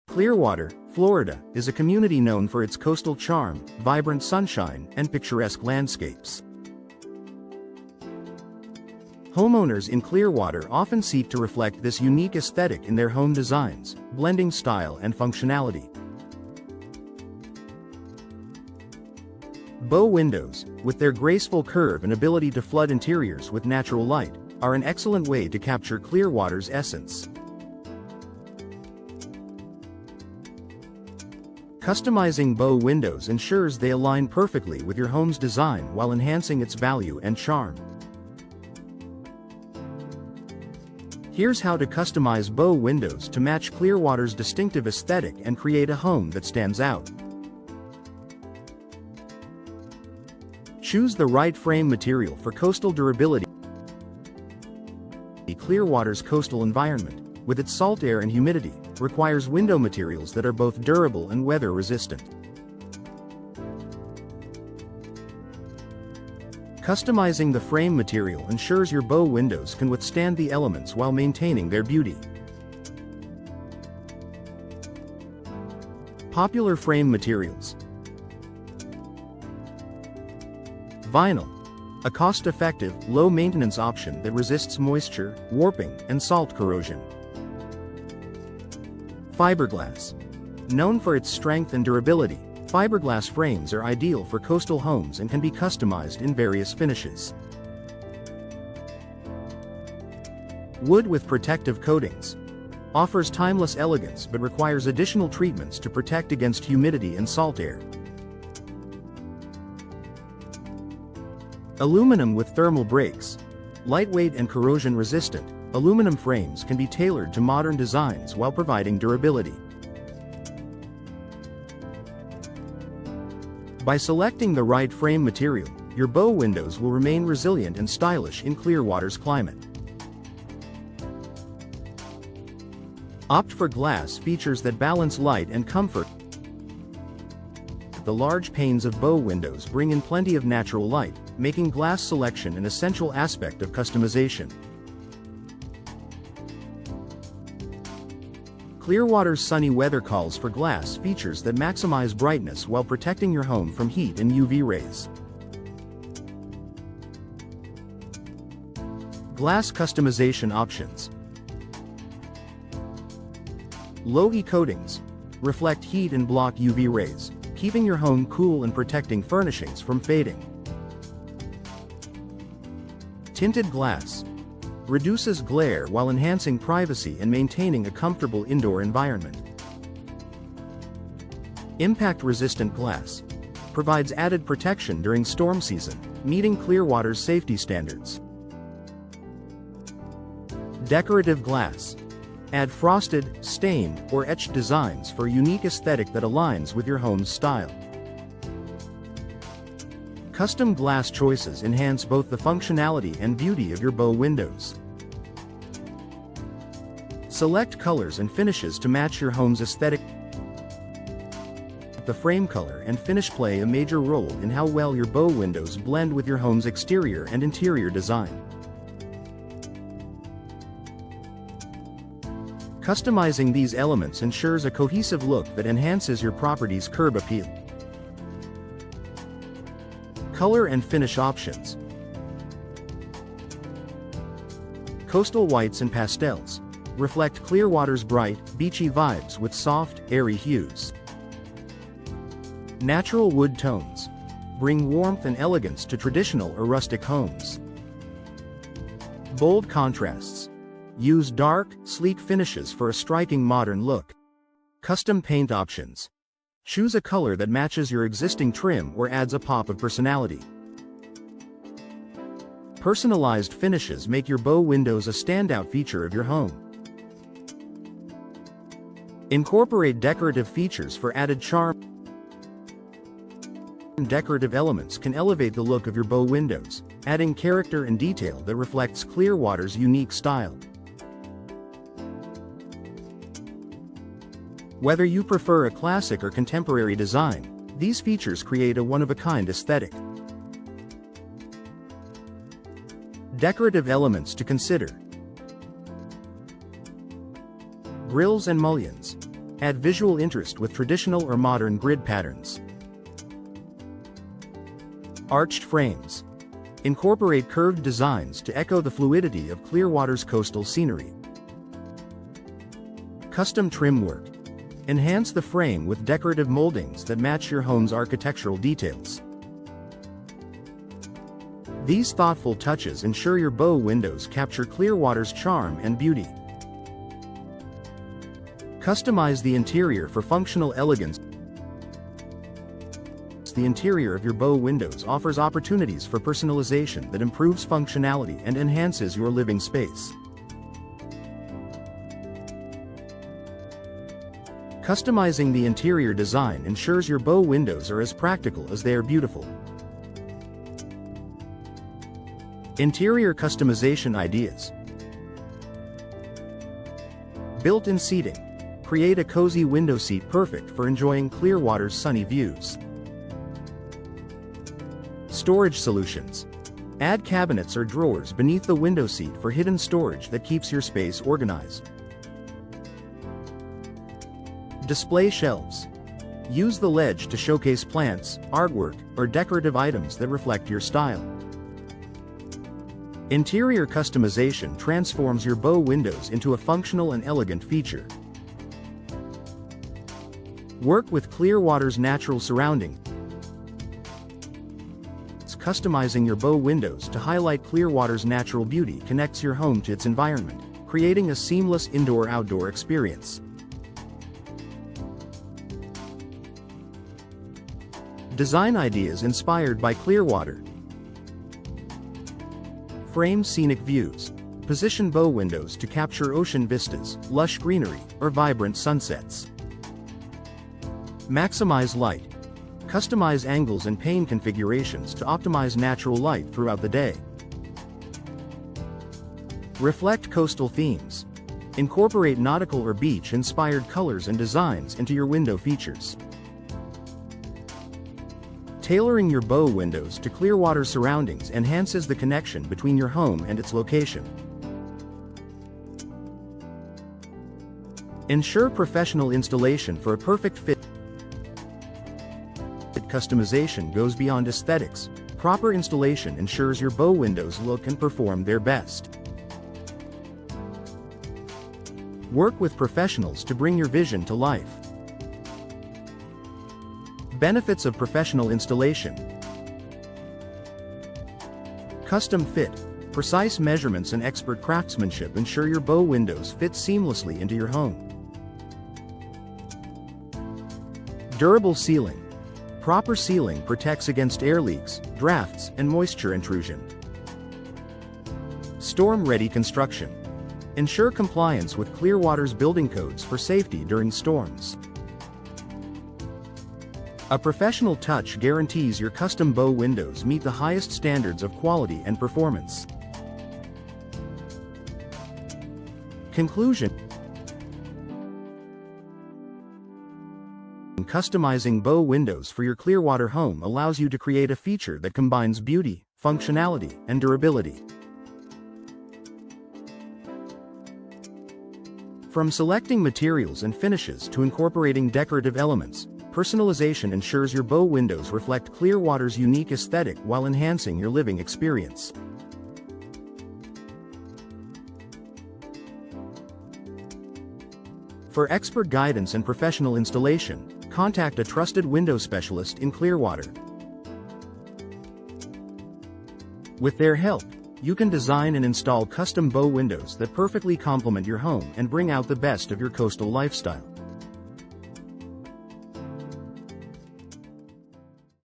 Clearwater, Florida, is a community known for its coastal charm, vibrant sunshine, and picturesque landscapes. Homeowners in Clearwater often seek to reflect this unique aesthetic in their home designs, blending style and functionality. Bow windows, with their graceful curve and ability to flood interiors with natural light, are an excellent way to capture Clearwater's essence. Customizing bow windows ensures they align perfectly with your home's design while enhancing its value and charm. Here's how to customize bow windows to match Clearwater's distinctive aesthetic and create a home that stands out. Choose the right frame material for coastal durability. Clearwater's coastal environment, with its salt air and humidity, requires window materials that are both durable and weather-resistant. Customizing the frame material ensures your bow windows can withstand the elements while maintaining their beauty. Popular frame materials. Vinyl, a cost-effective, low-maintenance option that resists moisture, warping, and salt corrosion. Fiberglass. Known for its strength and durability, fiberglass frames are ideal for coastal homes and can be customized in various finishes. Wood with protective coatings. Offers timeless elegance but requires additional treatments to protect against humidity and salt air. Aluminum with thermal breaks. Lightweight and corrosion-resistant, aluminum frames can be tailored to modern designs while providing durability. By selecting the right frame material, your bow windows will remain resilient and stylish in Clearwater's climate. Opt for glass features that balance light and comfort. The large panes of bow windows bring in plenty of natural light, making glass selection an essential aspect of customization. Clearwater's sunny weather calls for glass features that maximize brightness while protecting your home from heat and UV rays. Glass customization options. Low-E coatings reflect heat and block UV rays, keeping your home cool and protecting furnishings from fading. Tinted glass reduces glare while enhancing privacy and maintaining a comfortable indoor environment. Impact-resistant glass provides added protection during storm season, meeting Clearwater's safety standards. Decorative glass. Add frosted, stained, or etched designs for a unique aesthetic that aligns with your home's style. Custom glass choices enhance both the functionality and beauty of your bow windows. Select colors and finishes to match your home's aesthetic. The frame color and finish play a major role in how well your bow windows blend with your home's exterior and interior design. Customizing these elements ensures a cohesive look that enhances your property's curb appeal. Color and finish options. Coastal whites and pastels reflect Clearwater's bright, beachy vibes with soft, airy hues. Natural wood tones bring warmth and elegance to traditional or rustic homes. Bold contrasts. Use dark, sleek finishes for a striking modern look. Custom paint options. Choose a color that matches your existing trim or adds a pop of personality. Personalized finishes make your bow windows a standout feature of your home. Incorporate decorative features for added charm. Decorative elements can elevate the look of your bow windows, adding character and detail that reflects Clearwater's unique style. Whether you prefer a classic or contemporary design, these features create a one-of-a-kind aesthetic. Decorative elements to consider. Grills and mullions Add visual interest with traditional or modern grid patterns. Arched frames. Incorporate curved designs to echo the fluidity of Clearwater's coastal scenery. Custom trim work. Enhance the frame with decorative moldings that match your home's architectural details. These thoughtful touches ensure your bow windows capture Clearwater's charm and beauty. Customize the interior for functional elegance. The interior of your bow windows offers opportunities for personalization that improves functionality and enhances your living space. Customizing the interior design ensures your bow windows are as practical as they are beautiful. Interior customization ideas. Built-in seating. Create a cozy window seat perfect for enjoying Clearwater's sunny views. Storage solutions. Add cabinets or drawers beneath the window seat for hidden storage that keeps your space organized. Display shelves. Use the ledge to showcase plants, artwork, or decorative items that reflect your style. Interior customization transforms your bow windows into a functional and elegant feature. Work with Clearwater's natural surroundings. Customizing your bow windows to highlight Clearwater's natural beauty connects your home to its environment, creating a seamless indoor-outdoor experience. Design ideas inspired by Clearwater. Frame scenic views. Position bow windows to capture ocean vistas, lush greenery, or vibrant sunsets. Maximize light. Customize angles and pane configurations to optimize natural light throughout the day. Reflect coastal themes. Incorporate nautical or beach-inspired colors and designs into your window features. Tailoring your bow windows to Clearwater surroundings enhances the connection between your home and its location. Ensure professional installation for a perfect fit. Customization goes beyond aesthetics. Proper installation ensures your bow windows look and perform their best. Work with professionals to bring your vision to life. Benefits of professional installation. Custom fit. Precise measurements and expert craftsmanship ensure your bow windows fit seamlessly into your home. Durable sealing. Proper sealing protects against air leaks, drafts, and moisture intrusion. Storm-ready construction. Ensure compliance with Clearwater's building codes for safety during storms. A professional touch guarantees your custom bow windows meet the highest standards of quality and performance. Conclusion. Customizing bow windows for your Clearwater home allows you to create a feature that combines beauty, functionality, and durability. From selecting materials and finishes to incorporating decorative elements, personalization ensures your bow windows reflect Clearwater's unique aesthetic while enhancing your living experience. For expert guidance and professional installation, contact a trusted window specialist in Clearwater. With their help, you can design and install custom bow windows that perfectly complement your home and bring out the best of your coastal lifestyle.